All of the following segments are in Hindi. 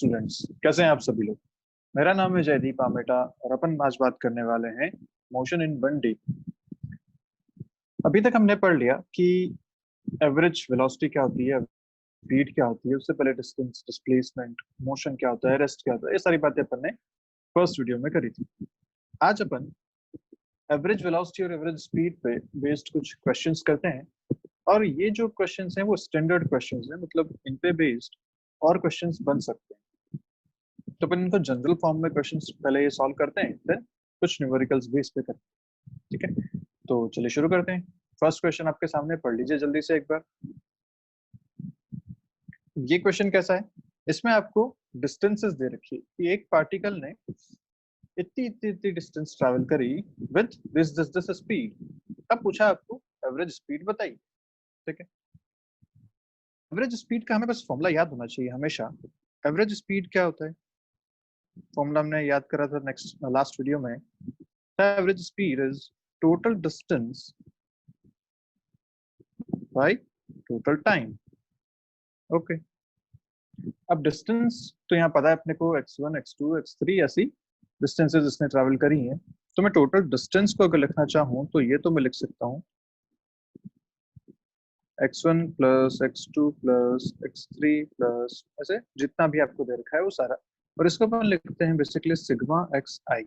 स्टूडेंट्स, कैसे हैं आप सभी लोग। मेरा नाम है जयदीप आमेटा और अपन आज बात करने वाले हैं मोशन इन 1D। अभी तक हमने पढ़ लिया कि एवरेज वेलोसिटी क्या होती है, स्पीड क्या होती है, उससे पहले डिस्टेंस, डिस्प्लेसमेंट, मोशन क्या होता है, रेस्ट क्या होता है, ये सारी बातें अपन ने फर्स्ट वीडियो में करी थी। आज अपन एवरेज वेलोसिटी और एवरेज स्पीड पे बेस्ड कुछ क्वेश्चंस करते हैं और ये जो क्वेश्चंस हैं वो स्टैंडर्ड क्वेश्चंस हैं, मतलब इन पे बेस्ड और क्वेश्चंस बन सकते हैं। तो अपन इनको जनरल फॉर्म में क्वेश्चंस पहले ये सॉल्व करते हैं, फिर कुछ न्यूमेरिकल्स बेस पे करते हैं। ठीक है, तो चलिए शुरू करते हैं। फर्स्ट क्वेश्चन आपके सामने पढ़ लीजिए जल्दी से एक बार। ये क्वेश्चन कैसा है, इसमें आपको डिस्टेंसेस दे रखी है कि एक पार्टिकल ने इतनी इतनी इतनी डिस्टेंस ट्रैवल करी with this this this speed. अब पूछा आपको एवरेज स्पीड बताइए। ठीक है, एवरेज स्पीड का हमें बस फॉर्मूला याद होना चाहिए हमेशा। एवरेज स्पीड क्या होता है, फॉर्मूला हमने याद करा था नेक्स्ट लास्ट वीडियो में। Average speed is total distance by total time. Okay, अब डिस्टेंस तो यहाँ पता है अपने को, x1 x2 x3 ऐसी डिस्टेंसेस इसने ट्रैवल करी हैं। तो मैं टोटल डिस्टेंस को अगर लिखना चाहूँ तो ये तो मैं लिख सकता हूँ x1 plus x2 plus x3 plus ऐसे जितना भी आपको दे रखा है वो सारा, और इसको अपन लिखते हैं basically sigma x I.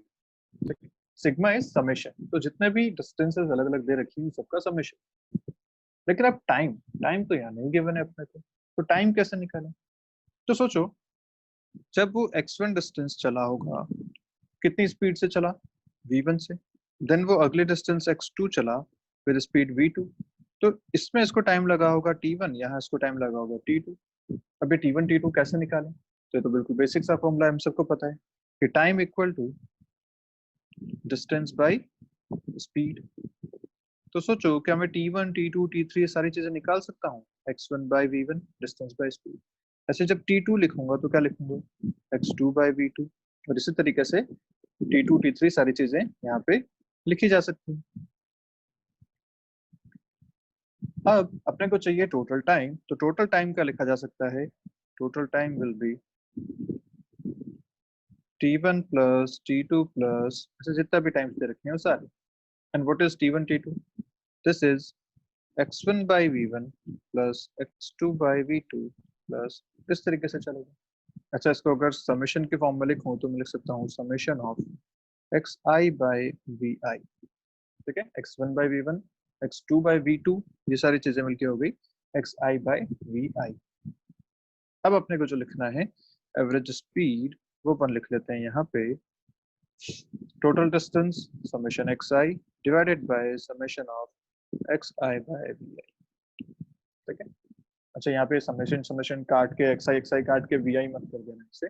Sigma is summation, तो जितने भी डिस्टेंसेस अलग अलग दे रखी हैं सबका समेशन। लेकिन अब टाइम, टाइम तो यहाँ नहीं गिवन है अपने को, तो टाइम कैसे निकालें। तो सोचो, जब वो x1 डिस्टेंस चला होगा, कितनी स्पीड से चला, v1 से। देन वो अगले डिस्टेंस x2 चला विद स्पीड v2। तो इसमें इसको टाइम लगा होगा t1, यहाँ इसको टाइम लगा होगा t2। अब ये t1 t2 कैसे निकालें, तो ये तो बिल्कुल बेसिक सा फॉर्मूला हम सबको पता है कि time equal to distance by speed. तो सोचो क्या मैं t1 t2 t3 सारी चीजें निकाल सकता हूँ, x1 bye v1 distance by speed. ऐसे जब t2 लिखूंगा तो क्या लिखूंगा, x2 बाय v2। और इसी तरीके से t2 t3 सारी चीजें यहाँ पे लिखी जा सकती हैं। अब अपने को चाहिए टोटल टाइम, तो टोटल टाइम क्या लिखा जा सकता है, total time will be t1 plus t2 plus ऐसे जितना भी टाइम्स दे रखे हैं वो सारे। And what is t1 t2, this is x1 by v1 plus x2 by v2 plus इस तरीके से चलेगा। अच्छा, इसको अगर समेशन के फॉर्म में लिखूं तो मैं लिख सकता हूँ summation of xi by vi। ठीक है, x1 by v1 x2 by v2 ये सारी चीजें मिलके हो गई xi by vi। अब अपने को जो लिखना है एवरेज स्पीड, वो अपन लिख लेते हैं यहाँ पे total distance summation xi divided by summation of xi by vi। ठीक है, अच्छा यहाँ पे समेशन समेशन काट के एक्स आई काट के वी आई मत कर देना, इससे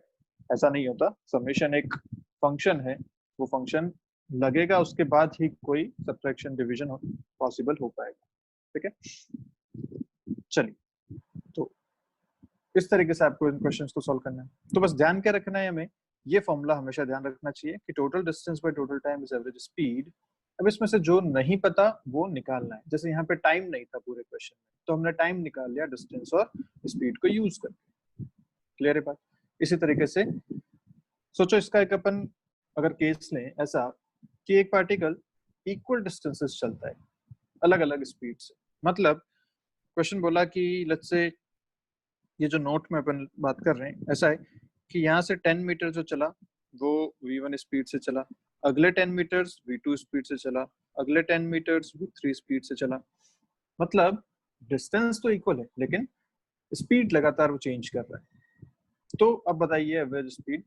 ऐसा नहीं होता। समेशन एक फंक्शन है, वो फंक्शन लगेगा उसके बाद ही कोई सब्ट्रैक्शन डिवीजन पॉसिबल हो पाएगा। ठीक है, चलिए, तो इस तरीके से आपको इन क्वेश्चंस को सॉल्व करना है। तो बस ध्यान क्या रखना है हमें, ये फॉर्मूला हमेशा ध्यान रखना चाहिए कि total distance by total time is average speed. अब इसमें से जो नहीं पता वो निकालना है। जैसे यहाँ पे टाइम नहीं था पूरे क्वेश्चन में, तो हमने टाइम निकाल लिया डिस्टेंस और स्पीड को यूज करके। क्लियर है बात। इसी तरीके से सोचो इसका एक अपन अगर केस लें ऐसा कि एक पार्टिकल इक्वल डिस्टेंसेस चलता है अलग अलग स्पीड से। मतलब क्वेश्चन बोला कि लेट्स से ये जो नोट में अपन बात कर रहे हैं ऐसा है कि यहाँ से 10 मीटर जो चला वो v1 स्पीड से चला, अगले 10 मीटर्स v2 स्पीड से चला, अगले 10 मीटर्स v3 स्पीड से चला। मतलब डिस्टेंस तो इक्वल है लेकिन स्पीड लगातार वो चेंज कर रहा है। तो अब बताइए एवरेज स्पीड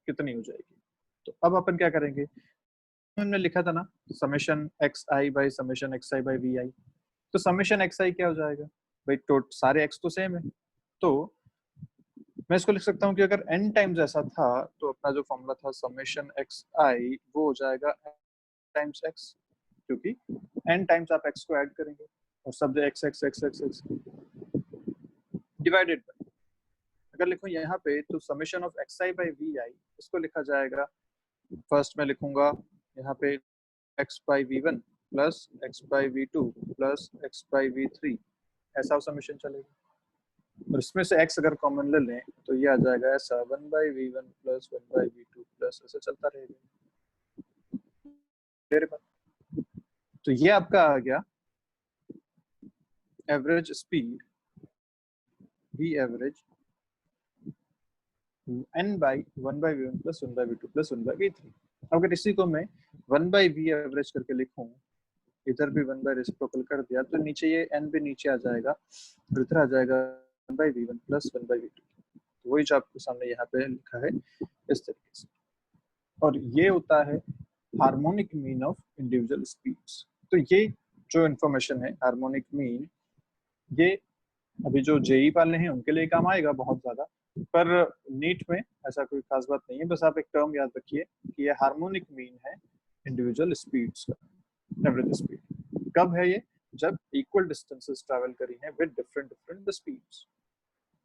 कितनी हो जाएगी। तो अब अपन क्या करेंगे, हमने लिखा था ना summation x i by summation x i by v i. तो समेशन एक्स आई क्या हो जाएगा भाई, तो सारे एक्स तो सेम है, तो मैं इसको लिख सकता हूँ कि अगर n टाइम्स ऐसा था तो अपना जो फॉर्मूला था समेशन एक्स आई वो हो जाएगा टाइम्स x, क्योंकि n टाइम्स आप x को ऐड करेंगे और सब x x x x x divided by, अगर लिखूं यहाँ पे तो summation of x i by v i, इसको लिखा जाएगा फर्स्ट में लिखूंगा यहाँ पे x by v one plus x by v two plus x by v three, ऐसा समेशन चलेगा। और इसमें से x अगर कॉमन ले लें तो ये आ जाएगा ऐसा 1/v1 प्लस 1/v2 प्लस ऐसे चलता रहेगा। मेरे पास तो ये आपका आ गया average speed v average n by 1/v1 plus 1/v2 plus 1/v3। अगर इसी को मैं 1/v एवरेज करके लिखूं, इधर भी 1 बाय रेसिप्रोकल कर दिया तो नीचे ये n भी नीचे आ जाएगा और इधर आ जाएगा 1/v1 प्लस 1/v2। तो वही जो आपके सामने यहाँ पे लिखा है इस तरीके से। और ये होता है harmonic mean of individual speeds. तो ये जो इन्फॉर्मेशन है हार्मोनिक मीन, ये अभी जो जेई वाले हैं उनके लिए काम आएगा बहुत ज्यादा, पर नीट में ऐसा कोई खास बात नहीं है। बस आप एक टर्म याद रखिए कि ये हार्मोनिक मीन है इंडिविजुअल स्पीड्स का, एवरेज स्पीड। कब है ये? जब इक्वल डिस्टेंसेस ट्रैवल करी हैं विद डिफरेंट डिफरेंट स्पीड्स।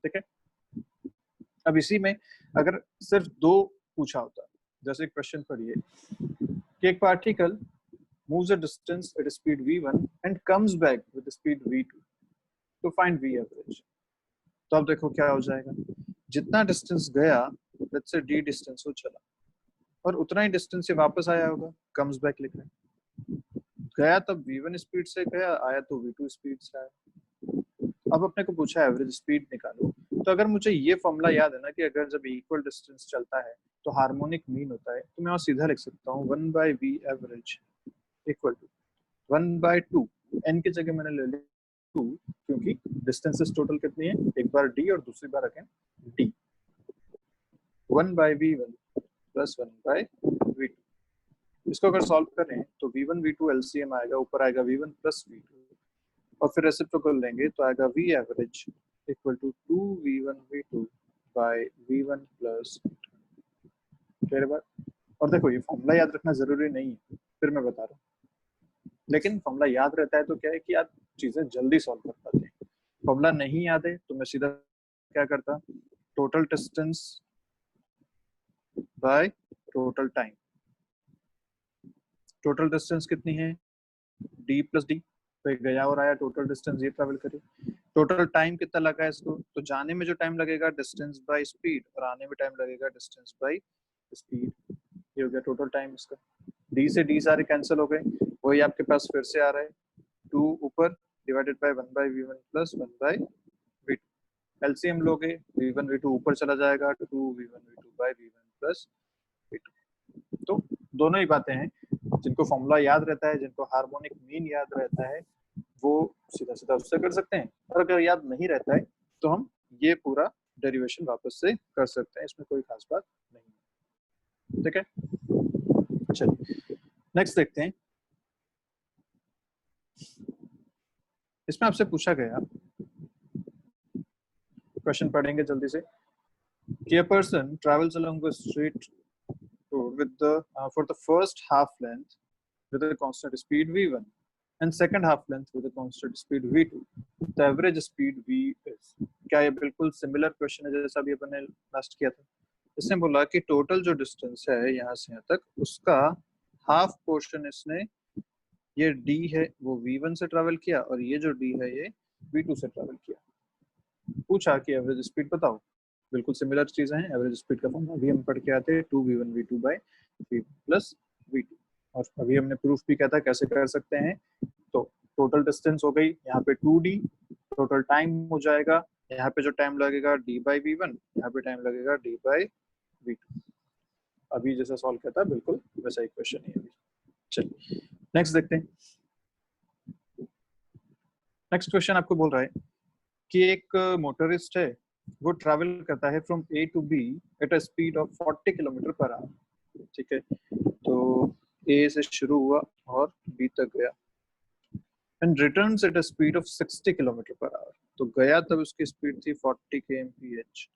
ठीक है। अब इसी में अगर सिर्फ दो पूछा होता, जैसे क्वेश्चन पढ़िए कि एक particle moves a distance at speed v1 and comes back with speed v2 to find v average। तो अब देखो क्या हो जाएगा, जितना डिस्टेंस गया, लेट्स से d डिस्टेंस वो चला और उतना ही डिस्टेंस से वापस आया होगा, कम्स बैक लिख रहे हैं। गया तब v1 स्पीड से गया, आया तो v2 स्पीड से आया। अब अपने को पूछा एवरेज स्पीड निकालो, तो अगर मुझे ये फॉर्मूला याद है ना कि अगर जब इक्वल डिस्टेंस चलता है तो हार्मोनिक मीन होता है, तो मैं और सीधा लिख सकता हूँ 1/v average equal to 1/2। n की जगह मैंने ले ली 2 क्योंकि डिस्टेंसेस टोटल कितनी है, एक बार d और दूसरी बार again d। 1/v1 plus 1/v2। इसको अगर सॉल्व करें तो v1 v2 एलसीएम आएगा, ऊपर आएगा v1 प्लस v2 और फिर रेसिप्रोकल लेंगे तो आएगा v average equal to 2v1 v2 by v1 plus. Clear बात? और देखो ये फॉर्मूला याद रखना जरूरी नहीं है, फिर मैं बता रहा हूँ, लेकिन फॉर्मूला याद रहता है तो क्या है कि आप चीजें जल्दी सॉल्व कर पाते हैं। फॉर्मूला नहीं याद है तो मैं सीधा क्या करता, total distance by total time. Total distance कितनी है, d प्लस डी, तो गया और आया, टोटल डिस्टेंस ये ट्रेवल करी। टोटल टाइम कितना लगा इसको, तो जाने में जो टाइम लगेगा डिस्टेंस बाय स्पीड और आने में टाइम लगेगा डिस्टेंस बाय स्पीड। ये हो गया टोटल टाइम इसका। d से d सारे कैंसिल हो गए, वही आपके पास फिर से आ रहा है 2 ऊपर divided by 1/v1 plus 1/v2। LCM लोगे v1 v2 ऊपर चला जाएगा 2v1 v2 by v1 plus v2। तो दोनों ही बातें हैं, जिनको फॉर्मूला याद रहता है, जिनको हार्मोनिक मीन याद रहता है, वो सीधा सीधा उससे कर सकते हैं, और अगर याद नहीं रहता है तो हम ये पूरा डेरिवेशन वापस से कर सकते हैं, इसमें कोई खास बात नहीं है। ठीक है, चलिए नेक्स्ट देखते हैं। इसमें आपसे पूछा गया, क्वेश्चन पढ़ेंगे जल्दी से, कि a person travels along a straight road with the for the first half length with a constant speed v1 and second half length with a constant speed v2, the average speed v is। क्या ये बिल्कुल सिमिलर क्वेश्चन है जैसा अभी अपन ने लास्ट किया था? इसने बोला कि टोटल जो डिस्टेंस है यहाँ से यहाँ तक, उसका हाफ पोर्शन इसने, ये d है वो v1 से ट्रेवल किया और ये जो d है ये v2 से ट्रेवल किया। पूछा कि एवरेज स्पीड बताओ। बिल्कुल सिमिलर चीजें हैं, एवरेज स्पीड का फॉर्मूला अभी हम पढ़ के आते हैं 2v1 v2 bye v plus v2, और अभी हमने प्रूफ भी किया था कैसे कर सकते हैं। तो टोटल डिस्टेंस हो गई यहाँ पे 2d, टोटल टाइम हो जाएगा यहाँ पे जो टाइम लगेगा d बाई v1, यहाँ पे टाइम लगेगा d बाई v2। अभी जैसा सॉल्व किया था बिल्कुल वैसा ही क्वेश्चन है अभी। चलिए नेक्स्ट देखते हैं। नेक्स्ट क्वेश्चन आपको बोल रहा है कि एक मोटरिस्ट है, वो ट्रैवल करता है from A to B at a speed of 40 kilometre per hour. ठीक है, तो ए से शुरू हुआ और बी तक गया and returns eight a speed of 60 kilometre per our. तो गया तब उसकी स्पीड थी 40 kmph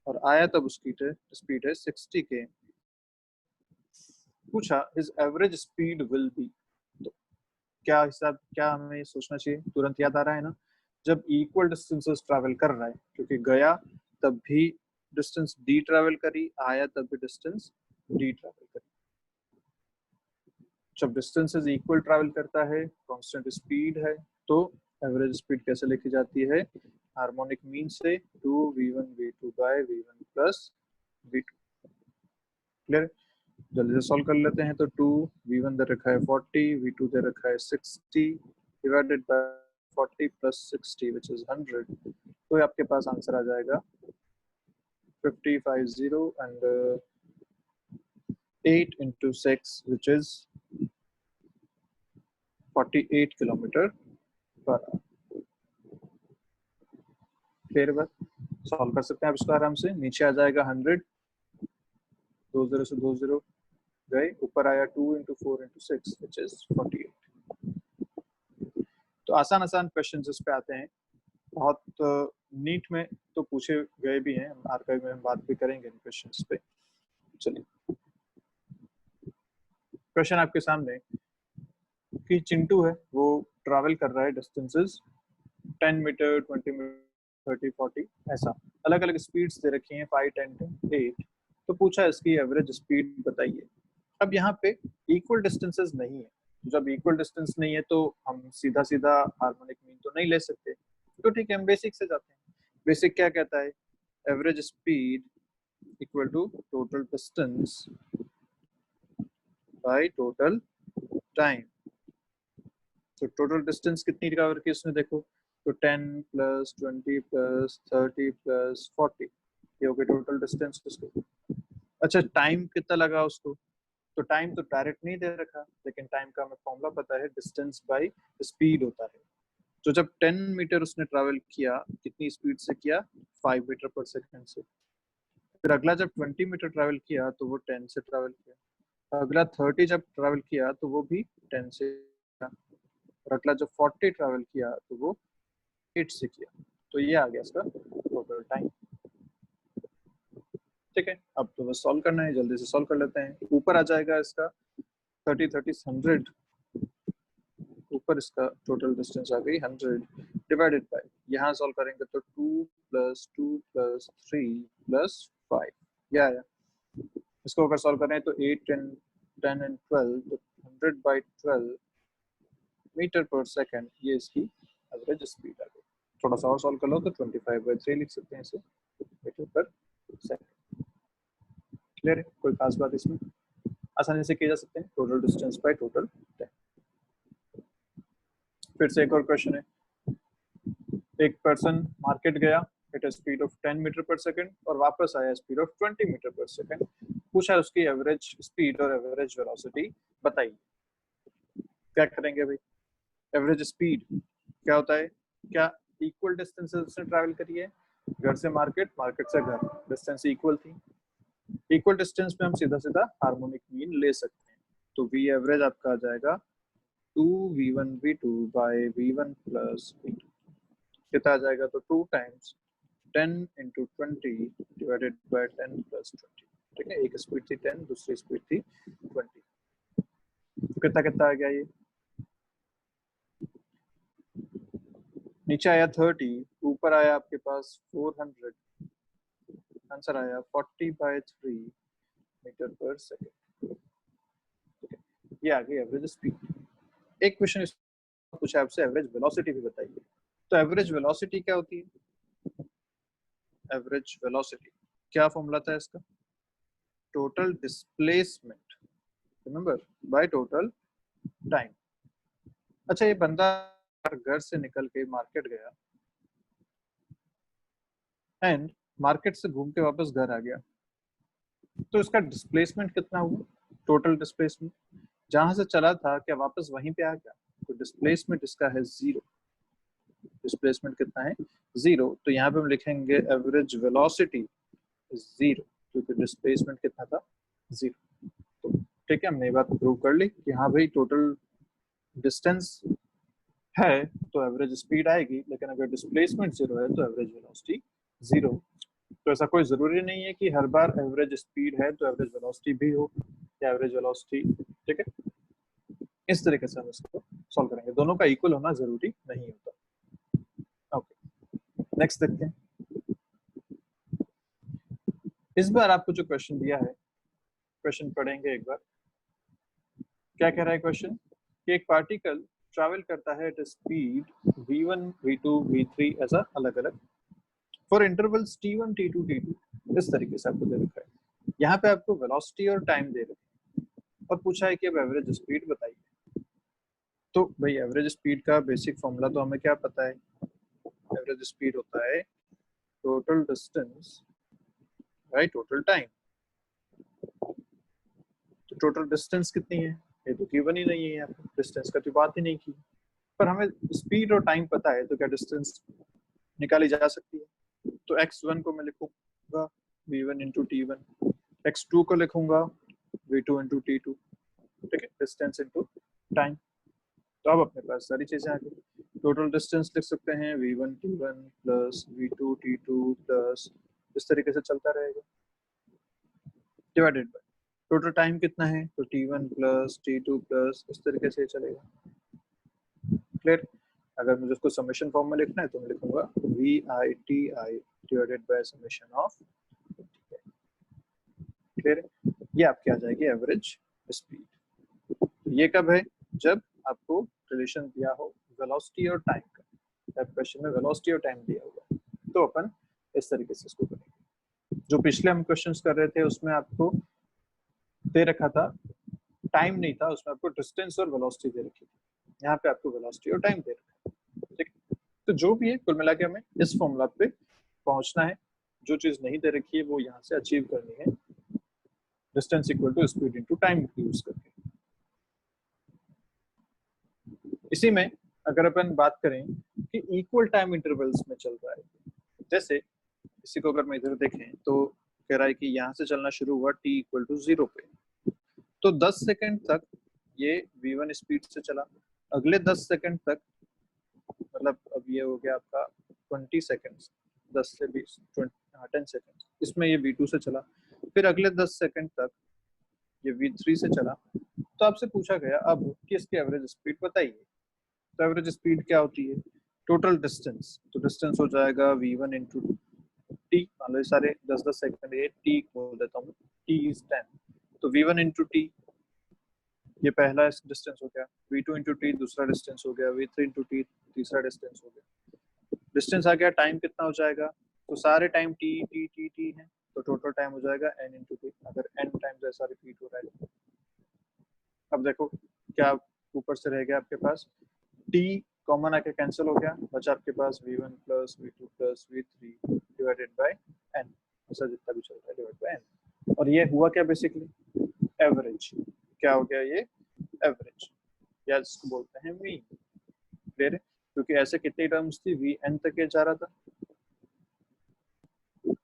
और आया तब उसकी स्पीड है 60 km। पूछा his average speed will be. तो क्या हिसाब, क्या हमें सोचना चाहिए, तुरंत याद आ रहा है ना, जब इक्वल डिस्टेंसेस ट्रैवल कर रहा है, क्योंकि गया तब भी डिस्टेंस d ट्रैवल करी, आया तब भी डिस्टेंस d ट्रैवल करी। जब डिस्टेंसेस इक्वल ट्रैवल करता है, कांस्टेंट स्पीड है, तो एवरेज स्पीड कैसे लिखी जाती है, हार्मोनिक मीन से 2v1 v2 by v1 plus v2। Clear? जल्दी से सॉल्व कर लेते हैं। तो 2v1 दे रखा है 40, v2 दे रखा है 60 divided by 40 plus 60 which is 100। तो आपके पास आंसर आ जाएगा 50 and 8 into 6 which is 48 kilometre per our. Clear बात? सॉल्व कर सकते हैं आप इसको आराम से। नीचे आ जाएगा 100, 20 से 20 गए, ऊपर आया 2 into 4 into 6 which is 48। तो आसान आसान क्वेश्चन इस पे आते हैं, बहुत नीट में तो पूछे गए भी हैं, आर्काइव में हम बात भी करेंगे इन क्वेश्चंस पे। चलिए क्वेश्चन आपके सामने कि चिंटू है, वो ट्रैवल कर रहा है डिस्टेंसेस 10 मीटर, 20 मीटर, 30, 40 ऐसा, अलग अलग स्पीड्स दे रखी हैं 5, 10, 8। तो पूछा इसकी एवरेज स्पीड बताइए। अब यहाँ पे इक्वल डिस्टेंसेस नहीं है, जब इक्वल डिस्टेंस नहीं है तो हम सीधा सीधा हार्मोनिक मीन तो नहीं ले सकते। तो ठीक है, हम बेसिक से जाते हैं। बेसिक क्या कहता है? Average speed equal to total distance by total time. तो टोटल डिस्टेंस कितनी कवर की उसने देखो, तो 10 प्लस 20 प्लस 30 प्लस 40, ये हो गया टोटल डिस्टेंस उसको। अच्छा, टाइम कितना लगा उसको? तो टाइम तो डायरेक्ट नहीं दे रखा, लेकिन टाइम का हमें फॉर्मूला पता है, डिस्टेंस बाय स्पीड होता है। तो जब 10 मीटर उसने ट्रैवल किया, कितनी स्पीड से किया? 5 मीटर पर सेकंड से। फिर अगला जब 20 मीटर ट्रैवल किया तो वो 10 से ट्रैवल किया। अगला 30 जब ट्रैवल किया तो वो भी 10 से किया। और अगला जब 40 ट्रैवल किया तो वो 8 से किया। तो ये आ गया इसका टोटल टाइम। ठीक है, अब तो बस सॉल्व करना है, जल्दी से सॉल्व कर लेते हैं। ऊपर आ जाएगा इसका 30, 30, 100, ऊपर इसका टोटल डिस्टेंस आ गई 100 डिवाइडेड बाय, यहाँ सॉल्व करेंगे तो 2 प्लस 2 प्लस 3 प्लस 5, ये आया। इसको अगर सॉल्व करें तो 8 एंड 10 एंड 12, तो 100 बाई 12 मीटर पर सेकंड, ये इसकी एवरेज स्पीड आ गई। थोड़ा सा और सॉल्व कर लो तो 25/3 लिख सकते हैं इसे, मीटर पर सेकंड। क्लियर है? कोई खास बात इसमें? आसानी से किए जा सकते हैं, total distance by total time. फिर से एक और क्वेश्चन है। एक पर्सन मार्केट गया at a speed of 10 metre per second और वापस आया speed of 20 metre per second. पूछा उसकी एवरेज स्पीड और एवरेज वेलोसिटी बताइए। क्या करेंगे भाई? एवरेज स्पीड क्या होता है? क्या इक्वल डिस्टेंसेस से ट्रैवल करी है? घर से मार्केट, मार्केट से घर, डिस्टेंस इक्वल थी। इक्वल डिस्टेंस में हम सीधा सीधा हार्मोनिक मीन ले सकते हैं। तो वी एवरेज आपका आ जाएगा 2v1 v2 by v1 plus v2। कितना आ जाएगा? तो 2 times 10 into 20 divided by 10 plus 20। ठीक है, एक स्पीड थी 10, दूसरी स्पीड थी 20। तो कितना कितना आ गया ये? नीचे आया 30, ऊपर आया आपके पास 400, आंसर आया 40/3 मीटर पर सेकंड। ठीक है, ये आ गई एवरेज स्पीड। एक क्वेश्चन पूछा आपसे, एवरेज वेलोसिटी भी बताइए। तो एवरेज वेलोसिटी क्या होती है? एवरेज वेलोसिटी क्या फॉर्मूला था इसका? Total displacement, remember, bye total time. अच्छा, ये बंदा घर से निकल के मार्केट गया एंड मार्केट से घूम के वापस घर आ गया, तो इसका डिस्प्लेसमेंट कितना हुआ? टोटल डिस्प्लेसमेंट जहां से चला था, क्या वापस वहीं पे आ गया? तो डिस्प्लेसमेंट इसका है 0। डिस्प्लेसमेंट कितना है? 0। तो यहाँ पे हम लिखेंगे एवरेज वेलोसिटी 0, क्योंकि डिस्प्लेसमेंट कितना था? 0। तो ठीक है, हमने ये बात प्रूव कर ली कि हाँ भाई, टोटल डिस्टेंस है तो एवरेज स्पीड आएगी, लेकिन अगर डिस्प्लेसमेंट 0 है तो एवरेज वेलोसिटी 0। तो ऐसा कोई जरूरी नहीं है कि हर बार एवरेज स्पीड है तो एवरेज वेलोसिटी भी हो, या एवरेज वेलोसिटी। ठीक है, इस तरीके से हम इसको सॉल्व करेंगे, दोनों का इक्वल होना जरूरी नहीं होता। ओके, नेक्स्ट देखते हैं। इस बार आपको जो क्वेश्चन दिया है, क्वेश्चन पढ़ेंगे एक बार। क्या कह रहा है क्वेश्चन कि एक पार्टिकल ट्रैवल करता है at speed v1 v2 v3 ऐसा अलग अलग for intervals t1 t2 t2 इस तरीके से आपको दे रखा है। यहाँ पे आपको वेलोसिटी और टाइम दे रखे हैं और पूछा है कि अब एवरेज स्पीड बताइए। तो भाई एवरेज स्पीड का बेसिक फॉर्मूला तो हमें क्या पता है, एवरेज स्पीड होता है total distance by total time. तो टोटल डिस्टेंस कितनी है, ये तो गिवन ही नहीं है, यहाँ पे डिस्टेंस का तो बात ही नहीं की, पर हमें स्पीड और टाइम पता है, तो क्या डिस्टेंस निकाली जा सकती है। तो x1 को मैं लिखूंगा v1 इंटू t1, x2 को लिखूंगा v2 इंटू t2, ठीक है, डिस्टेंस इंटू टाइम। तो अब अपने पास सारी चीजें आ गई। टोटल डिस्टेंस लिख सकते हैं v1 t1 plus v2 t2 plus इस तरीके से चलता रहेगा, डिवाइडेड बाय टोटल टाइम कितना है, तो t1 प्लस t2 प्लस इस तरीके से चलेगा। क्लियर। अगर मुझे उसको समेशन फॉर्म में लिखना है तो मैं लिखूंगा V I T I divided by summation of. Clear. ये आपकी आ जाएगी एवरेज स्पीड। ये कब है, जब आपको रिलेशन दिया हो वेलोसिटी और टाइम का, जब क्वेश्चन में वेलोसिटी और टाइम दिया हुआ है, तो अपन इस तरीके से इसको करेंगे। जो पिछले हम क्वेश्चंस कर रहे थे उसमें आपको दे रखा था टाइम नहीं था, उसमें आपको डिस्टेंस और वेलोसिटी दे रखी थी, यहाँ पे आपको वेलोसिटी और टाइम दे रखा है। ठीक है, तो जो भी है कुल मिला के हमें इस फॉर्मूला पे पहुंचना है। जो चीज नहीं दे रखी है वो यहाँ से अचीव करनी है, distance equal to speed into time use करके। इसी में अगर अपन बात करें कि इक्वल टाइम इंटरवल्स में चल रहा है, जैसे इसी को अगर मैं इधर देखें तो कह रहा है कि यहाँ से चलना शुरू हुआ t इक्वल टू 0 पे, तो 10 सेकंड तक ये v1 स्पीड से चला, अगले 10 सेकंड तक, मतलब अब ये हो गया आपका 20 सेकंड्स, 10 से 20 10 सेकंड, इसमें ये v2 से चला, फिर अगले 10 सेकंड तक ये v3 से चला। तो आपसे पूछा गया अब कि इसकी एवरेज स्पीड बताइए। तो एवरेज स्पीड क्या होती है, टोटल डिस्टेंस, तो डिस्टेंस हो जाएगा v1 इंटू टी, मान लो ये सारे 10-10 सेकंड, ये टी बोल देता हूँ, t इज 10, तो v1 इंटू टी ये पहला डिस्टेंस हो गया, v2 इंटू टी दूसरा डिस्टेंस हो गया, v3 इंटू टी तीसरा डिस्टेंस हो गया। डिस्टेंस आ गया, टाइम कितना हो जाएगा, तो सारे time T T T T है, तो टोटल टाइम हो जाएगा n इंटू टी, अगर n टाइम्स ऐसा रिपीट हो रहा है। अब देखो क्या ऊपर से रह गया आपके पास, t कॉमन आके कैंसिल हो गया, बचा आपके पास v1 plus v2 plus v3 divided by n, ऐसा जितना भी चल रहा है डिवाइड बाय n। और ये हुआ क्या बेसिकली, एवरेज। क्या हो गया ये, एवरेज, या इसको बोलते हैं मीन। क्लियर है, क्योंकि ऐसे कितनी टर्म्स थी, वी एन तक ये जा रहा था,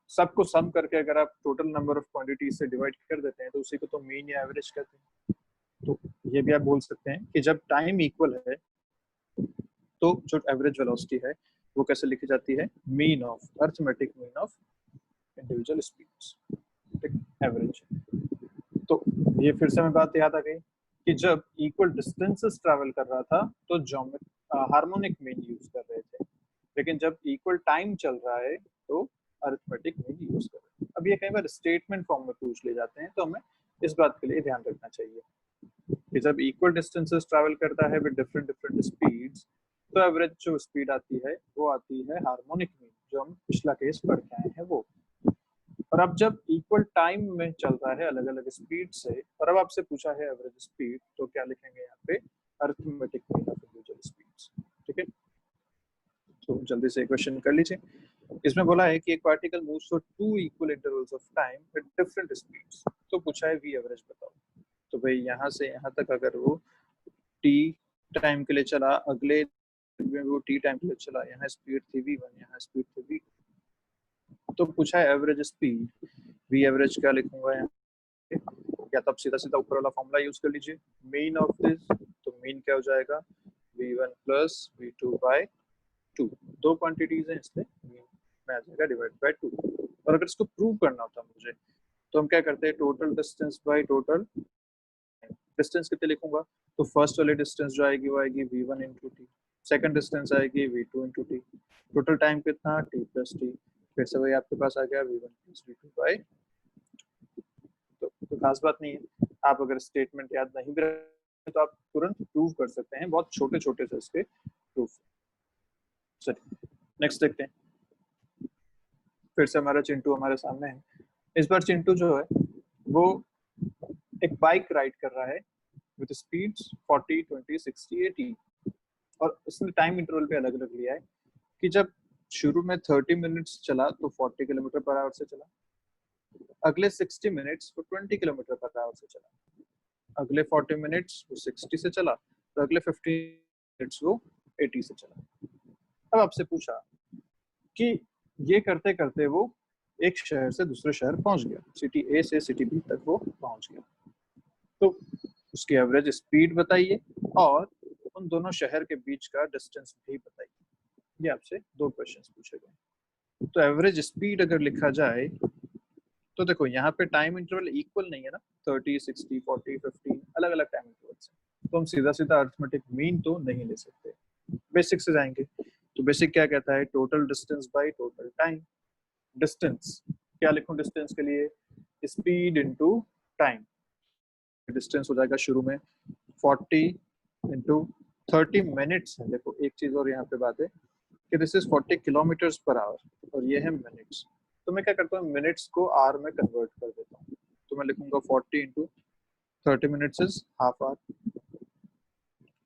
सबको सम करके अगर आप टोटल नंबर ऑफ क्वांटिटी से डिवाइड कर देते हैं तो उसी को तो मीन या एवरेज कहते हैं। तो ये भी आप बोल सकते हैं कि जब टाइम इक्वल है तो जो एवरेज वेलोसिटी है वो कैसे लिखी जाती है, mean of, arithmetic mean of individual speeds, ठीक, एवरेज। तो ये फिर से हमें बात याद आ गई कि जब इक्वल डिस्टेंसेस ट्रैवल कर रहा था तो हार्मोनिक मीन यूज कर रहे थे, लेकिन जब इक्वल टाइम चल रहा है तो अरिथमेटिक मीन यूज कर रहे हैं। अब ये कई बार स्टेटमेंट फॉर्म में पूछ ले जाते हैं, तो हमें इस बात के लिए ध्यान रखना चाहिए कि जब इक्वल डिस्टेंसेस ट्रैवल करता है विद डिफरेंट डिफरेंट स्पीड्स, तो एवरेज जो स्पीड आती है वो आती है हार्मोनिक मीन, जो हम पिछला केस पढ़ के आए हैं वो। और अब जब इक्वल टाइम में चल रहा है अलग अलग स्पीड से, और अब आपसे पूछा है एवरेज स्पीड, तो क्या लिखेंगे यहाँ पे, arithmetic mean of individual speeds. ठीक है, तो जल्दी से क्वेश्चन कर लीजिए। इसमें बोला है कि एक particle moves for 2 equal intervals of time with different speeds, तो पूछा है वी एवरेज बताओ। तो भाई यहाँ से यहाँ तक अगर वो टी टाइम के लिए चला, अगले में वो टी टाइम के लिए चला, यहाँ स्पीड थी v1, यहाँ स्पीड थी v, तो पूछा है एवरेज स्पीड, वी एवरेज क्या लिखूंगा यहाँ, या तब सीधा सीधा ऊपर वाला फॉर्मूला यूज कर लीजिए, मीन ऑफ दिस, तो मीन क्या हो जाएगा, v1 प्लस v2 बाय 2, दो क्वांटिटीज हैं इसलिए मीन में आ जाएगा डिवाइड बाय 2। और अगर इसको प्रूव करना होता मुझे, तो हम क्या करते हैं, total distance by total distance कितने लिखूंगा, तो फर्स्ट वाली डिस्टेंस जो आएगी वो आएगी v1 into T, second distance आएगी v2 into T, total time कितना t प्लस टी, फिर से वही आपके पास आ गया v1 प्लस v2 बाय, तो खास बात नहीं है। आप अगर स्टेटमेंट याद नहीं भी रखें तो आप तुरंत प्रूव कर सकते हैं, बहुत छोटे छोटे से इसके प्रूफ। चलिए नेक्स्ट देखते हैं। फिर से हमारा चिंटू हमारे सामने है। इस बार चिंटू जो है वो एक बाइक राइड कर रहा है विद स्पीड्स 40, 20, 60, 80 और उसने टाइम इंटरवल पे अलग अलग लिया है कि जब शुरू में 30 मिनट्स चला तो 40 किलोमीटर पर आवर से चला, अगले 60 मिनट्स वो 20 किलोमीटर पर आवर से चला, अगले 40 मिनट्स वो 60 से चला, तो अगले 15 मिनट्स वो 80 से चला। अब आपसे पूछा कि ये करते करते वो एक शहर से दूसरे शहर पहुंच गया, सिटी ए से सिटी बी तक वो पहुंच गया, तो उसकी एवरेज स्पीड बताइए और उन दोनों शहर के बीच का डिस्टेंस भी बताइए। ये आपसे दो क्वेश्चंस पूछे गए। तो एवरेज स्पीड अगर लिखा जाए तो देखो यहाँ पे टाइम इंटरवल इक्वल नहीं है ना, 30, 60, 40, 15 अलग अलग टाइम इंटरवल है, तो हम सीधा सीधा अर्थमेटिक मीन तो नहीं ले सकते, बेसिक से जाएंगे। तो बेसिक क्या कहता है, total distance by total time. Distance क्या लिखूं डिस्टेंस के लिए, स्पीड इनटू टाइम। डिस्टेंस हो जाएगा शुरू में 40 इंटू 30 मिनट्स है। देखो एक चीज और यहाँ पे बात है कि this is 40 kilometres per hour और ये है मिनट्स, तो मैं क्या करता हूँ मिनट्स को आर में कन्वर्ट कर देता हूँ, तो मैं लिखूंगा 40 into 30 minutes is half hour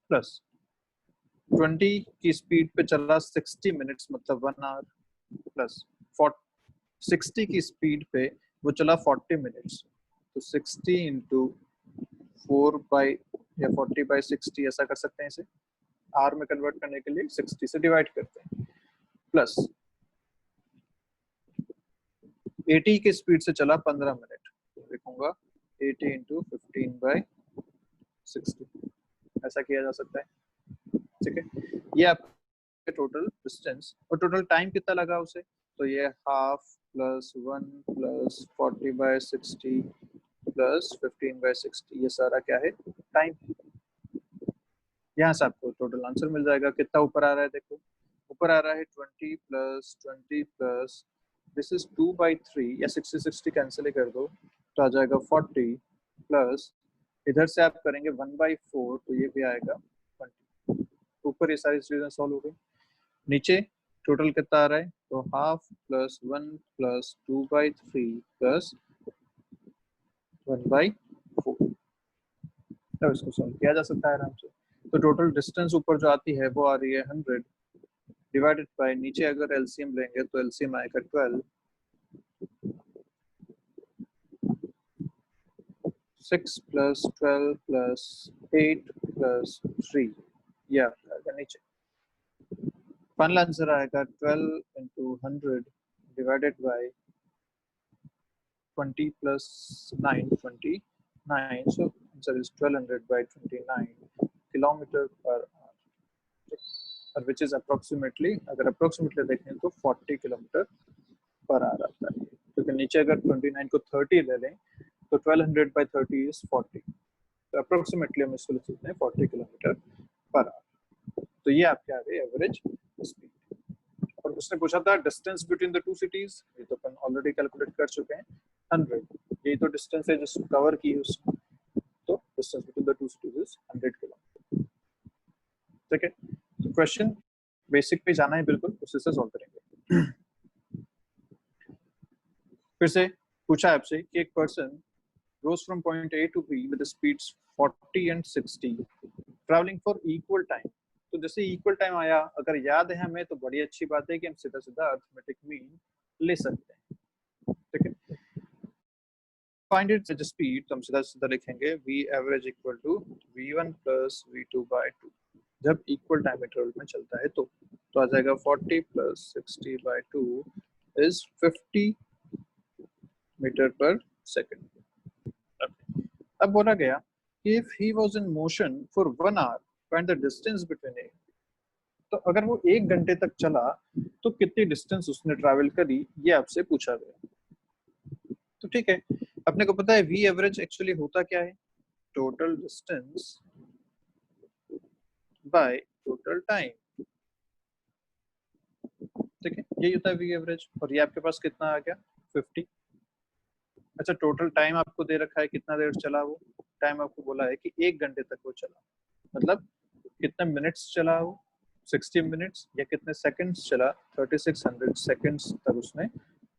plus 20 की स्पीड पे चला 60 मिनट्स मतलब 1 आवर प्लस 60 की स्पीड पे वो चला 40 मिनट्स, तो 60 इंटू 4 बाई या 40 बाई 60 ऐसा कर सकते हैं, इसे आर में कन्वर्ट करने के लिए 60 से डिवाइड करते हैं, प्लस 80 की स्पीड से चला 15 मिनट, लिखूंगा 80 इंटू 15 बाई 60, ऐसा किया जा सकता है। ठीक है, ये आपका टोटल डिस्टेंस और टोटल टाइम कितना लगा उसे, तो ये half plus 1 plus 40 by 60 plus 15 by 60, ये सारा क्या है टाइम। यहाँ से आपको टोटल आंसर मिल जाएगा। कितना ऊपर आ रहा है, देखो ऊपर आ रहा है 20 प्लस 20 प्लस दिस इज 2/3 या 60 60 कैंसिल ही कर दो तो आ जाएगा 40 प्लस इधर से आप करेंगे 1/4 तो ये भी आएगा 20। ऊपर ये सारी चीजें सॉल्व हो गई। नीचे टोटल कितना आ रहा है, तो हाफ प्लस 1 प्लस 2/3 प्लस 1/4, तब इसको सॉल्व किया जा सकता है आराम से। तो टोटल डिस्टेंस ऊपर जो आती है वो आ रही है 100 डिवाइडेड बाय नीचे अगर एलसीएम लेंगे तो एलसीएम आएगा 12, 6 प्लस 12 प्लस 8 प्लस 3, ये आएगा नीचे। फाइनल आंसर आएगा 12 into 100 divided by 20 plus 9, 29. So answer is 1200 by 29 kilometer per hour, और which is approximately, अगर approximately देखें तो 40 किलोमीटर पर आवर आता है, क्योंकि नीचे अगर 29 को 30 ले लें तो 1200 by 30 is 40, तो अप्रोक्सीमेटली हम इसको लिख सकते हैं 40 किलोमीटर पर आवर। तो ये आपके आ गए एवरेज स्पीड। और उसने पूछा था distance between the two cities, ये तो अपन ऑलरेडी कैलकुलेट कर चुके हैं 100, यही तो डिस्टेंस है जिसको कवर की है उसने, तो distance between the two cities is 100 kilometre. ठीक है, तो क्वेश्चन बेसिक पे जाना है बिल्कुल, उसी से सॉल्व करेंगे। फिर से पूछा आपसे कि एक person goes from point A to B with the speeds 40 and 60 traveling for equal time। तो जैसे इक्वल टाइम आया, अगर याद है हमें तो बड़ी अच्छी बात है कि हम सीधा सीधा अरिथमेटिक मीन ले सकते हैं। ठीक है, फाइंड इट एट स्पीड, तो हम सीधा सीधा लिखेंगे v average equal to v1 plus v2 by 2 जब इक्वल टाइम इंटरवल में चलता है तो आ जाएगा 40 plus 60 bye 2 is 50 metre per second. अब बोला गया कि if he was in motion for 1 hour find the distance between A, तो अगर वो 1 घंटे तक चला तो कितनी डिस्टेंस उसने ट्रैवल करी, ये आपसे पूछा गया। तो ठीक है, अपने को पता है v एवरेज एक्चुअली होता क्या है, total distance by total time. ठीक है, यही होता है v एवरेज, और ये आपके पास कितना आ गया 50। अच्छा, टोटल टाइम आपको दे रखा है कितना देर चला, वो टाइम आपको बोला है कि 1 घंटे तक वो चला, मतलब कितने मिनट्स चला वो 60 मिनट्स, या कितने सेकंड्स चला 3600 सेकंड्स तक उसने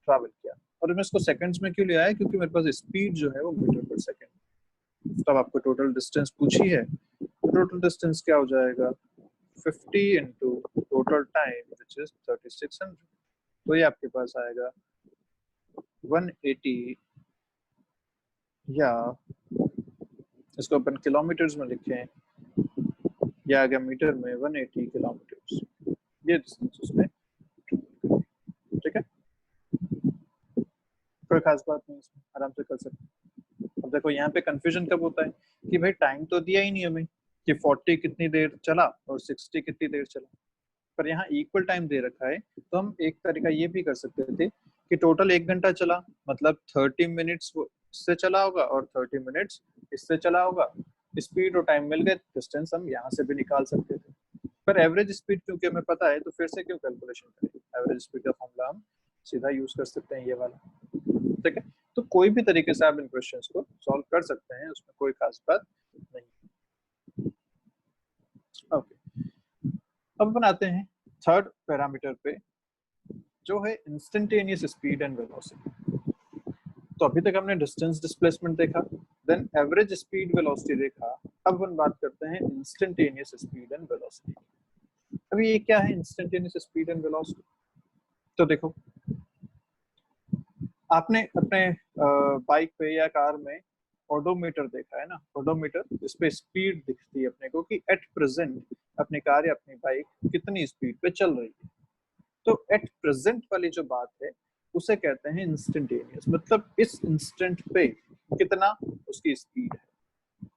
ट्रैवल किया। और मैं इसको सेकंड्स में क्यों ले आया, क्योंकि मेरे पास स्पीड जो है वो मीटर पर सेकंड। तब आपको टोटल डिस्टेंस पूछी है, तो टोटल डिस्टेंस क्या हो जाएगा 50 into total time which is 3600। तो ये आपके पास आएगा 180, या इसको अपन किलोमीटर्स में लिखें, या आ गया मीटर में 180 किलोमीटर्स, ये डिस्टेंस उसमें। ठीक है, कोई खास बात नहीं, इसमें आराम से कर सकते हैं। अब देखो यहाँ पे कंफ्यूजन कब होता है कि भाई टाइम तो दिया ही नहीं हमें कि 40 कितनी देर चला और 60 कितनी देर चला, पर यहाँ इक्वल टाइम दे रखा है। तो हम एक तरीका ये भी कर सकते थे कि टोटल 1 घंटा चला, मतलब 30 मिनट्स इससे चला होगा और 30 मिनट्स इससे चला होगा। स्पीड और टाइम मिल गए, डिस्टेंस हम यहाँ से भी निकाल सकते थे। पर एवरेज स्पीड क्योंकि हमें पता है, तो फिर से क्यों कैलकुलेशन करें, एवरेज स्पीड का फॉर्मूला हम सीधा यूज कर सकते हैं, ये वाला। ठीक है, तो कोई भी तरीके से आप इन क्वेश्चंस को सॉल्व कर सकते हैं, उसमें कोई खास बात नहीं। ओके, अब बनाते हैं थर्ड पैरामीटर पे, जो है इंस्टेंटेनियस स्पीड एंड वेलोसिटी। तो अभी तक हमने डिस्टेंस डिस्प्लेसमेंट देखा, देन एवरेज स्पीड वेलोसिटी देखा। अब हम बात करते हैं इंस्टेंटेनियस स्पीड एंड वेलोसिटी। अभी ये क्या है इंस्टेंटेनियस स्पीड एंड वेलोसिटी? तो देखो, आपने अपने बाइक पे या कार में ओडोमीटर देखा है ना, ओडोमीटर, इस पे स्पीड दिखती है अपने को कि एट प्रेजेंट अपनी कार या अपनी बाइक कितनी स्पीड पे चल रही है। तो एट प्रेजेंट वाली जो बात है उसे कहते हैं इंस्टेंटेनियस, मतलब इस इंस्टेंट पे कितना उसकी स्पीड है।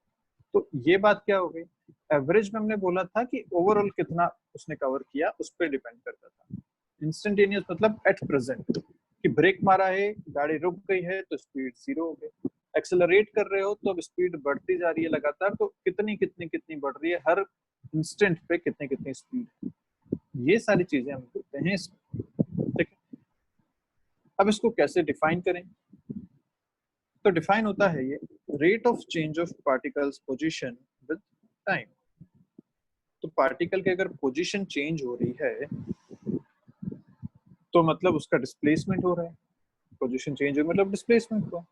तो ये बात क्या हो गई, एवरेज में हमने बोला था कि ओवरऑल कितना उसने कवर किया उस पर डिपेंड करता था। इंस्टेंटेनियस मतलब एट प्रेजेंट, कि ब्रेक मारा है, गाड़ी रुक गई है तो स्पीड 0 हो गई, एक्सेलरेट कर रहे हो तो अब स्पीड बढ़ती जा रही है लगातार, तो कितनी कितनी कितनी बढ़ रही है, हर इंस्टेंट पे कितनी कितनी स्पीड है। ये सारी चीजें हम देखते हैं इसमें। ठीक है, अब इसको कैसे डिफाइन करें? तो डिफाइन होता है ये rate of change of particles position with time. तो पार्टिकल की अगर पोजीशन चेंज हो रही है तो मतलब उसका डिस्प्लेसमेंट हो रहा है, पोजीशन चेंज हो मतलब डिस्प्लेसमेंट हुआ।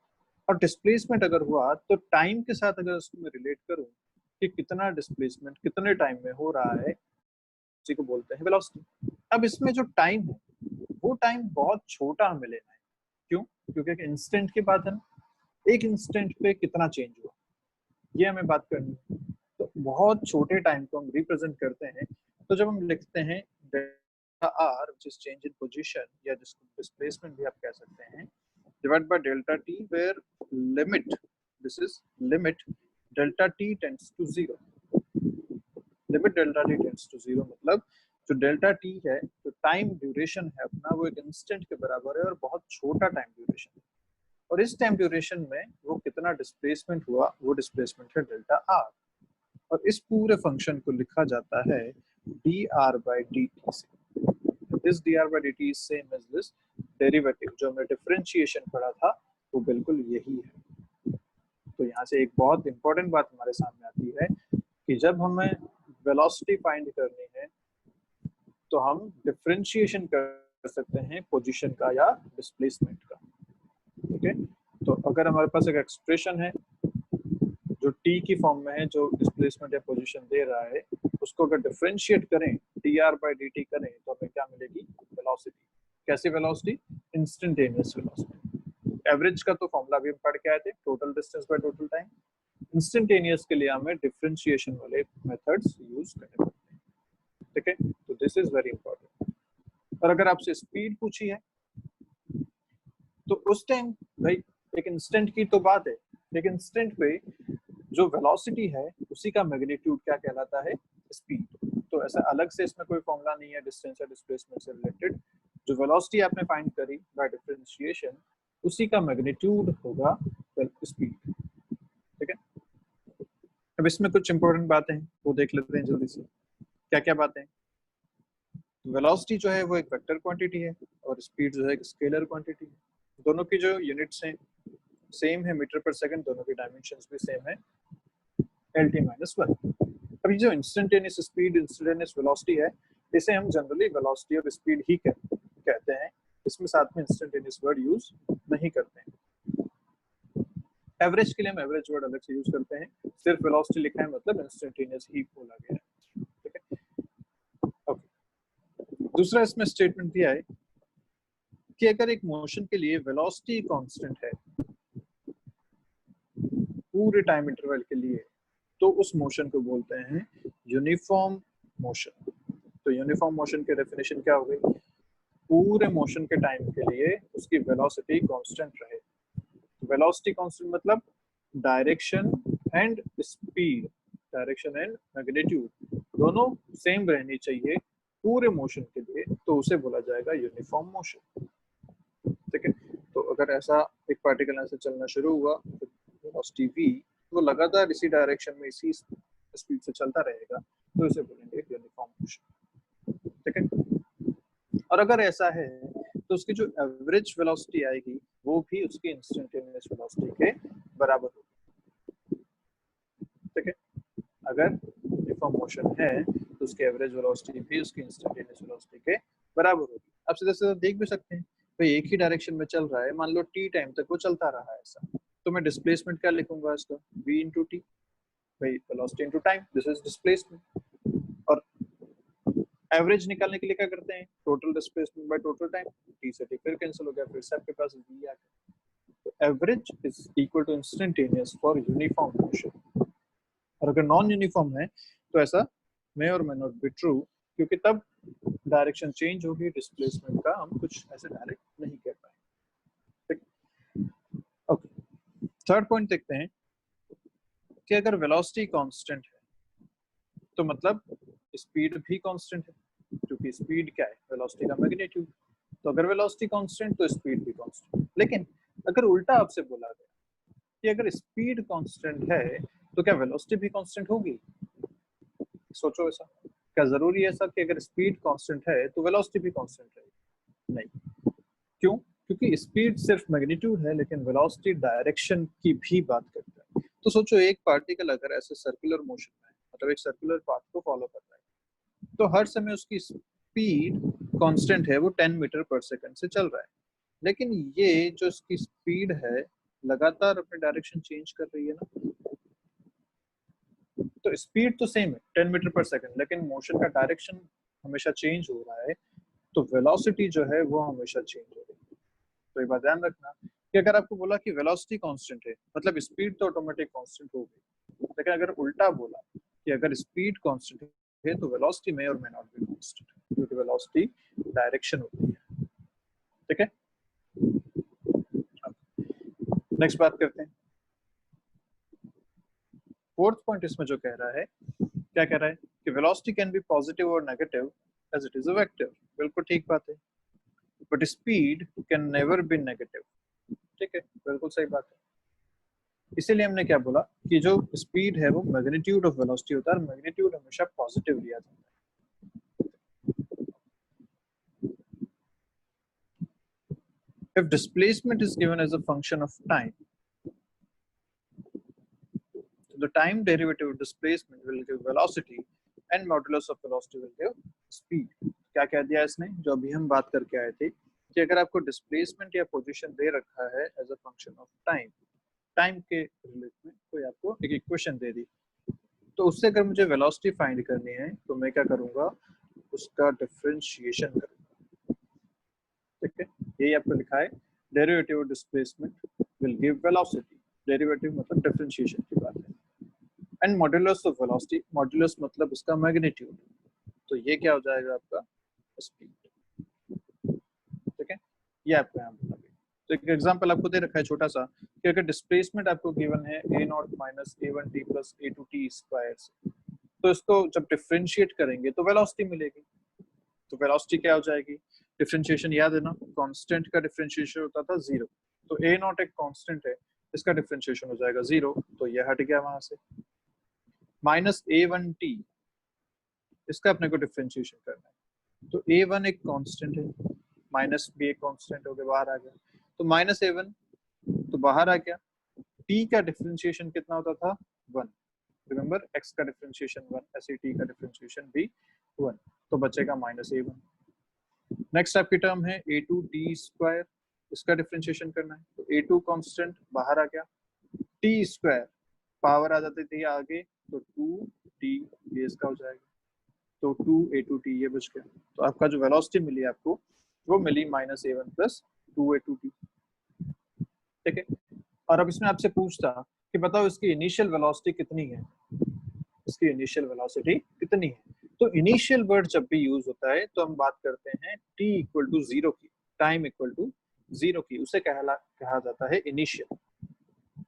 और डिस्प्लेसमेंट अगर हुआ तो टाइम के साथ अगर उसको मैं रिलेट करूं कि कितना डिस्प्लेसमेंट कितने टाइम में हो रहा है, उसी को बोलते हैं वेलोसिटी। अब इसमें जो टाइम है वो टाइम बहुत छोटा हमें लेना है। क्यों? क्योंकि एक इंस्टेंट की बात है ना, एक इंस्टेंट पे कितना चेंज हुआ ये हमें बात करनी है। तो बहुत छोटे टाइम को हम रिप्रेजेंट करते हैं। तो जब हम लिखते हैं delta R which is change in position, या जिसको डिस्प्लेसमेंट भी आप कह सकते हैं, divide by delta T, where limit, this is limit delta T tends to 0। Limit delta T tends to 0 मतलब जो डेल्टा टी है, जो टाइम ड्यूरेशन है अपना, वो एक इंस्टेंट के बराबर है और बहुत छोटा टाइम ड्यूरेशन है। और इस टाइम ड्यूरेशन में वो कितना डिस्प्लेसमेंट हुआ, वो डिस्प्लेसमेंट है डेल्टा आर। और इस पूरे फंक्शन को लिखा जाता है d r by d t से। This d r by d t is same as this derivative जो हमने डिफरेंशिएशन पढ़ा था, वो बिल्कुल यही है। तो यहाँ से एक बहुत इंपॉर्टेंट बात हमारे सामने आती है कि जब हमें वेलोसिटी फाइंड करनी है तो हम डिफरेंशिएशन कर सकते हैं पोजीशन का या डिस्प्लेसमेंट का। ठीक है, तो अगर हमारे पास एक एक्सप्रेशन है जो टी की फॉर्म में है, जो डिस्प्लेसमेंट या पोजीशन दे रहा है, उसको अगर डिफरेंशिएट करें D r by d T करें तो हमें क्या मिलेगी, वेलोसिटी। कैसी वेलोसिटी? Instantaneous velocity. एवरेज का तो फॉर्मूला भी हम पढ़ के आए थे, total distance by total time. Instantaneous के लिए हमें डिफरेंशिएशन वाले मेथड्स यूज करने पड़ते हैं। ठीक है, तो दिस इज वेरी इंपॉर्टेंट। और अगर आपसे स्पीड पूछी है तो उस टाइम भाई एक इंस्टेंट की तो बात है, एक इंस्टेंट पे जो वेलोसिटी है उसी का मैग्नीट्यूड क्या कहलाता है, स्पीड। तो ऐसा अलग से इसमें कोई फॉर्मूला नहीं है डिस्टेंस या डिस्प्लेसमेंट से रिलेटेड। जो वेलोसिटी आपने फाइंड करी बाय डिफरेंशिएशन, उसी का मैग्नीट्यूड होगा स्पीड। ठीक है, अब इसमें कुछ इंपॉर्टेंट बातें हैं वो देख लेते हैं जल्दी से। क्या क्या बातें? वेलोसिटी जो है वो एक वेक्टर क्वांटिटी है और स्पीड जो है एक स्केलर क्वांटिटी है। दोनों की जो यूनिट्स हैं सेम है, मीटर पर सेकंड, दोनों की डायमेंशंस भी सेम है, LT-1। अब ये जो इंस्टेंटेनियस स्पीड, इंस्टेंटेनियस वेलोसिटी है, इसे हम जनरली वेलोसिटी ऑफ स्पीड ही कहते हैं। इसमें साथ में इंस्टेंटेनियस वर्ड यूज नहीं करते हैं। एवरेज के लिए हम एवरेज वर्ड अलग से यूज करते हैं, सिर्फ वेलोसिटी लिखा है मतलब इंस्टेंटेनियस ही बोला गया है, ठीक है। ओके, दूसरा इसमें स्टेटमेंट दिया है कि अगर एक मोशन के लिए वेलोसिटी कांस्टेंट है पूरे टाइम इंटरवल के लिए, तो उस मोशन को बोलते हैं यूनिफॉर्म मोशन। तो यूनिफॉर्म मोशन की डेफिनेशन क्या हो गई, पूरे मोशन के टाइम के लिए उसकी वेलोसिटी कांस्टेंट रहे। वेलोसिटी कांस्टेंट मतलब direction and speed, direction and magnitude दोनों सेम रहनी चाहिए पूरे मोशन के लिए, तो उसे बोला जाएगा यूनिफॉर्म मोशन, ठीक है। तो अगर ऐसा एक पार्टिकल ऐसे चलना शुरू हुआ तो वेलोसिटी v वो लगातार इसी डायरेक्शन में इसी स्पीड से चलता रहेगा, तो इसे बोलेंगे यूनिफॉर्म मोशन, ठीक है। और अगर ऐसा है तो उसकी जो एवरेज वेलोसिटी आएगी वो भी उसकी इंस्टेंटेनियस वेलोसिटी के बराबर होगी, ठीक है। अगर यूनिफॉर्म मोशन है तो उसकी एवरेज वेलोसिटी भी उसकी इंस्टेंटेनियस वेलोसिटी के बराबर होगी। आप सीधा सीधा देख भी सकते हैं, भाई एक ही डायरेक्शन में चल रहा है, मान लो t टाइम तक वो चलता रहा है ऐसा, तो मैं डिस्प्लेसमेंट क्या लिखूंगा इसका, v इंटू टी, भाई velocity into time, this is displacement. और एवरेज निकालने के लिए क्या करते हैं, total displacement bye total time, T से टी फिर कैंसिल हो गया, फिर से आपके पास v आ गया। तो average is equal to instantaneous for uniform motion. और अगर नॉन यूनिफॉर्म है तो ऐसा मे और मे नॉट बी ट्रू, क्योंकि तब डायरेक्शन चेंज होगी, डिस्प्लेसमेंट का हम कुछ ऐसे डायरेक्ट नहीं कर पाएंगे, ठीक। ओके, थर्ड पॉइंट देखते हैं कि अगर वेलोसिटी कांस्टेंट है तो मतलब स्पीड भी कांस्टेंट है, क्योंकि स्पीड क्या है, वेलोसिटी का मैग्नीट्यूड। तो अगर वेलोसिटी कांस्टेंट तो स्पीड भी कांस्टेंट। लेकिन अगर उल्टा आपसे बोला गया कि अगर स्पीड कांस्टेंट है तो क्या वेलोसिटी भी कांस्टेंट होगी, सोचो ऐसा, क्या जरूरी है ऐसा कि अगर स्पीड कांस्टेंट है तो वेलोसिटी भी कांस्टेंट रहेगी, नहीं। क्यों, क्योंकि स्पीड सिर्फ मैग्नीट्यूड है लेकिन वेलोसिटी डायरेक्शन की भी बात करता है। तो सोचो एक पार्टिकल अगर ऐसे सर्कुलर मोशन में, मतलब एक सर्कुलर पाथ को फॉलो कर रहा है, तो हर समय उसकी स्पीड कांस्टेंट है, वो 10 मीटर पर सेकंड से चल रहा है। लेकिन ये जो इसकी स्पीड है लगातार अपनी डायरेक्शन चेंज कर रही है ना, तो स्पीड तो सेम है 10 मीटर पर सेकंड, लेकिन मोशन का डायरेक्शन हमेशा चेंज हो रहा है, तो वेलोसिटी जो है वो हमेशा चेंज हो रही है। तो ये बात ध्यान रखना कि अगर आपको बोला कि वेलोसिटी कांस्टेंट है मतलब स्पीड तो ऑटोमेटिक कांस्टेंट हो गई, लेकिन अगर उल्टा बोला कि अगर स्पीड कांस्टेंट है तो वेलोसिटी में और मे नॉट बी कांस्टेंट, क्योंकि वेलोसिटी डायरेक्शन होती है, ठीक है। नेक्स्ट बात करते हैं, फोर्थ पॉइंट इसमें जो कह रहा है, क्या कह रहा है कि वेलोसिटी कैन बी पॉजिटिव और negative as it is a vector. बिल्कुल ठीक बात है, but speed can never be negative, ठीक है, बिल्कुल सही बात है। इसीलिए हमने क्या बोला कि जो स्पीड है वो मैग्नीट्यूड ऑफ वेलोसिटी होता है, और मैग्नीट्यूड हमेशा पॉजिटिव लिया जाता है। If displacement is given as a function of time, the time derivative of displacement will give velocity and modulus of velocity will give speed. क्या कह दिया इसने, जो अभी हम बात करके आए थे कि अगर आपको डिस्प्लेसमेंट या पोजीशन दे रखा है as a function of time, time के रिलेट में कोई आपको एक इक्वेशन दे दी, तो उससे अगर मुझे वेलोसिटी फाइंड करनी है तो मैं क्या करूंगा, उसका डिफरेंशिएशन करूंगा, ठीक है। यही आपको लिखा है, derivative displacement will give velocity, derivative मतलब डिफरेंशिएशन की बात है, and modulus of velocity, modulus मतलब उसका मैग्नीट्यूड, तो ये क्या हो जाएगा आपका स्पीड, ठीक है। ये आपको यहाँ बोला गया। तो एक एग्जांपल आपको दे रखा है छोटा सा कि अगर डिस्प्लेसमेंट आपको गिवन है a not minus a1t plus a2t square से, तो इसको जब डिफरेंशिएट करेंगे तो वेलोसिटी मिलेगी। तो वेलोसिटी क्या हो जाएगी, डिफरेंशिएशन याद है ना, कांस्टेंट का डिफरेंशिएशन होता था 0, तो a नॉट एक कांस्टेंट है, इसका डिफरेंशिएशन हो जाएगा 0, तो ये हट गया वहां से। माइनस a1t, इसका अपने को डिफरेंशिएशन करना है, तो a1 एक कांस्टेंट है, माइनस भी एक कांस्टेंट हो गया, बाहर आ गया, तो माइनस a1 तो बाहर आ गया। t का डिफरेंशिएशन कितना होता था, 1, रिमेंबर x का डिफरेंशिएशन 1, ऐसे t का डिफरेंशिएशन भी 1, तो बचेगा माइनस a1। नेक्स्ट आपकी टर्म है a2t², इसका डिफरेंशिएशन करना है। तो a2 कांस्टेंट बाहर आ गया, t² पावर आ जाती थी आगे, तो 2t ये इसका हो जाएगा, तो 2a2t ये बच गया। तो आपका जो वेलोसिटी मिली आपको वो मिली -a1 + 2a2t। ठीक है, और अब इसमें आपसे पूछता कि बताओ इसकी इनिशियल वेलोसिटी कितनी है, इसकी इनिशियल वेलोसिटी कितनी है। तो इनिशियल वर्ड जब भी यूज होता है तो हम बात करते हैं t = 0 की, टाइम = 0 की, उसे कहा जाता है इनिशियल।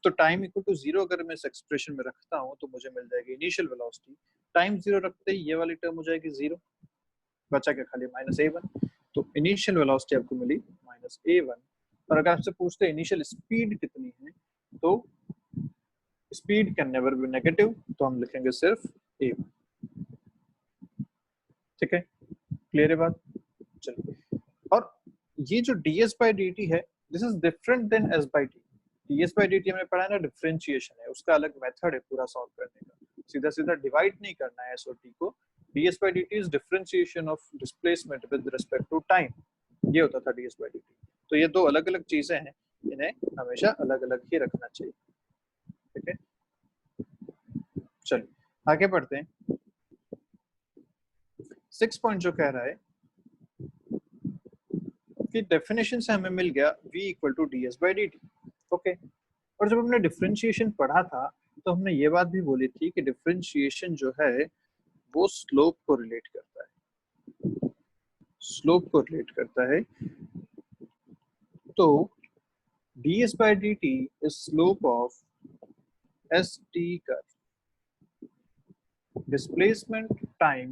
तो टाइम = 0 अगर मैं इस एक्सप्रेशन में रखता हूँ तो मुझे मिल जाएगी इनिशियल वेलोसिटी। टाइम 0 रखते ही ये वाली टर्म हो जाएगी 0, बचा क्या खाली -a1। तो इनिशियल वेलोसिटी आपको मिली -a1। और अगर आपसे पूछते हैं इनिशियल स्पीड कितनी है, तो speed can never be negative, तो हम लिखेंगे सिर्फ a1। ठीक है, क्लियर है बात? चलिए, और ये जो ds/dt है, this is different then s/t। ds/dt हमने पढ़ा है ना, डिफरेंशिएशन है, उसका अलग मेथड है पूरा सॉल्व करने का, सीधा सीधा डिवाइड नहीं करना है s और t को। ds/dt is differentiation of displacement with respect to time, ये होता था ds/dt। तो ये दो अलग अलग चीजें हैं, इन्हें हमेशा अलग अलग ही रखना चाहिए। ठीक है, चलिए आगे बढ़ते हैं। 6 पॉइंट जो कह रहा है कि डेफिनेशन से हमें मिल गया v = ds/dt। ओके, और जब हमने डिफरेंशिएशन पढ़ा था तो हमने ये बात भी बोली थी कि डिफरेंशिएशन जो है वो स्लोप को रिलेट करता है, स्लोप को रिलेट करता है। तो ds/dt is slope of st curve. Displacement time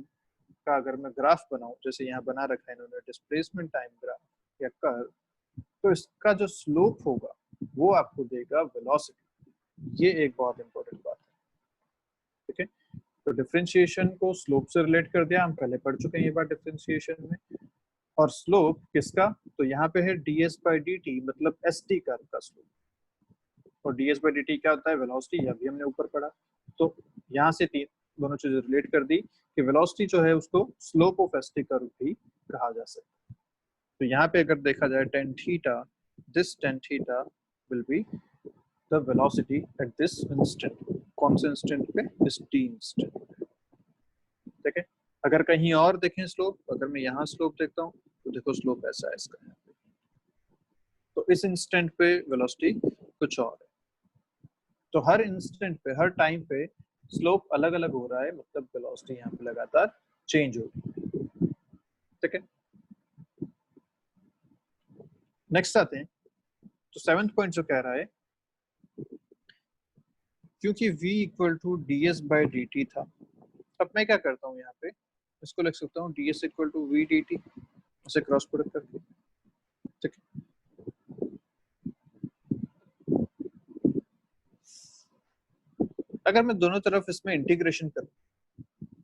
का अगर मैं ग्राफ बनाऊं, जैसे यहाँ बना रखा है इन्होंने डिस्प्लेसमेंट टाइम ग्राफ या कर्व, तो इसका जो स्लोप होगा वो आपको देगा वेलोसिटी। ये एक बहुत इंपॉर्टेंट बात है। ठीक है, तो डिफरेंशिएशन को स्लोप से रिलेट कर दिया, हम पहले पढ़ चुके हैं ये बात डिफरेंशिएशन में। और स्लोप किसका, तो यहाँ पे है ds/dt मतलब st कर्व का स्लोप, और ds/dt क्या होता है, वेलोसिटी, यह भी हमने ऊपर पढ़ा। तो यहाँ से तीन दोनों चीजें रिलेट कर दी कि वेलोसिटी जो है उसको स्लोप ऑफ st कर्व भी कहा जा सकता है। तो यहाँ पे अगर देखा जाए tan theta, this tan theta will be the velocity at this instant. कौन से इंस्टेंट पे, इस t इंस्टेंट। ठीक है, अगर कहीं और देखें स्लोप, अगर मैं यहाँ स्लोप देखता हूँ तो देखो स्लोप ऐसा है इसका, तो इस इंस्टेंट पे वेलोसिटी कुछ और है। तो हर इंस्टेंट पे, हर टाइम पे स्लोप अलग अलग हो रहा है, मतलब वेलोसिटी यहाँ पे लगातार चेंज हो रही है। ठीक है, नेक्स्ट आते हैं। तो 7th पॉइंट जो कह रहा है, क्योंकि v = ds/dt था, अब मैं क्या करता हूँ, यहाँ पे इसको लिख सकता हूँ ds = v dt, उसे क्रॉस प्रोडक्ट करके। ठीक है, अगर मैं दोनों तरफ इसमें इंटीग्रेशन करूँ,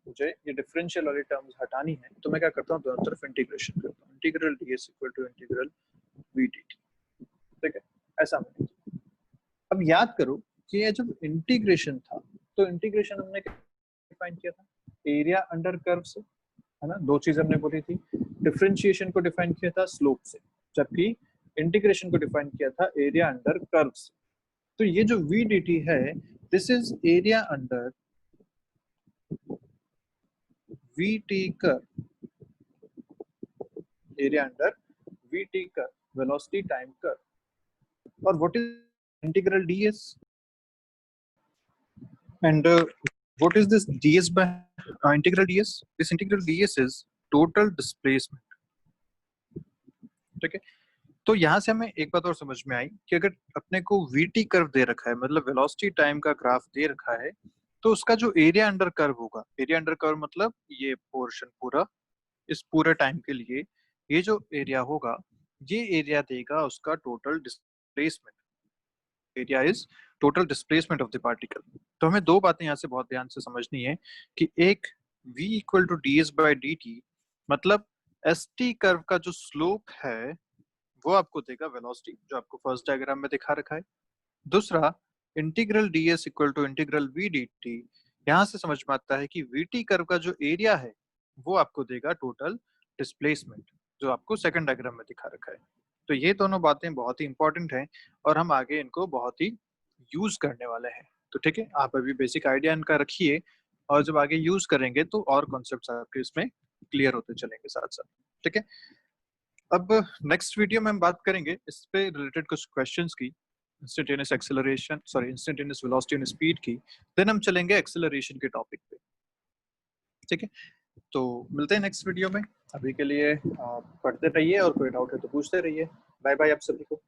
मुझे ये डिफरेंशियल वाली टर्म्स हटानी है, तो मैं क्या करता हूँ, दोनों तरफ इंटीग्रेशन करता हूँ। Integral ds = integral v dt। ठीक है, ऐसा मैं, अब याद करो कि ये जब इंटीग्रेशन था तो इंटीग्रेशन हमने डिफाइन किया था एरिया अंडर कर्व से, है ना, दो चीज हमने बोली थी। डिफरेंशिएशन को डिफाइन किया था स्लोप से, जबकि इंटीग्रेशन को डिफाइन किया था एरिया अंडर कर्व से। तो ये जो v dt है, this is area under vt curve, area under vt curve, velocity time curve. और what is integral ds, and what is this ds by integral ds? This integral ds is total displacement। ठीक है, तो यहाँ से हमें एक बात और समझ में आई कि अगर अपने को vt कर्व दे रखा है, मतलब वेलोसिटी टाइम का ग्राफ दे रखा है, तो उसका जो एरिया अंडर कर्व होगा, एरिया अंडर कर्व मतलब ये पोर्शन पूरा, इस पूरे टाइम के लिए ये जो एरिया होगा, ये एरिया देगा उसका total displacement. Area is total displacement of the particle. तो हमें दो बातें यहाँ से बहुत ध्यान से समझनी है कि एक v = ds/dt मतलब st कर्व का जो स्लोप है वो आपको देगा वेलोसिटी, जो आपको फर्स्ट डायग्राम में दिखा रखा है। दूसरा, integral ds = integral v dt, यहाँ से समझ में आता है कि vt कर्व का जो एरिया है वो आपको देगा टोटल डिस्प्लेसमेंट। जो आपको सेकंड डायग्राम में दिखा रखा है। तो ये दोनों बातें बहुत ही इंपॉर्टेंट हैं और हम आगे इनको बहुत ही यूज करने वाले हैं। तो ठीक है, आप अभी बेसिक आइडिया इनका रखिए और जब आगे यूज करेंगे तो और कॉन्सेप्ट्स आपके इसमें क्लियर होते चलेंगे साथ साथ। ठीक है, अब नेक्स्ट वीडियो में हम बात करेंगे इस पे रिलेटेड कुछ क्वेश्चंस की, instantaneous acceleration, sorry instantaneous velocity and speed की। देन हम चलेंगे एक्सेलरेशन के टॉपिक पे। ठीक है, तो मिलते हैं नेक्स्ट वीडियो में। अभी के लिए पढ़ते रहिए और कोई डाउट है तो पूछते रहिए। बाय बाय आप सभी को।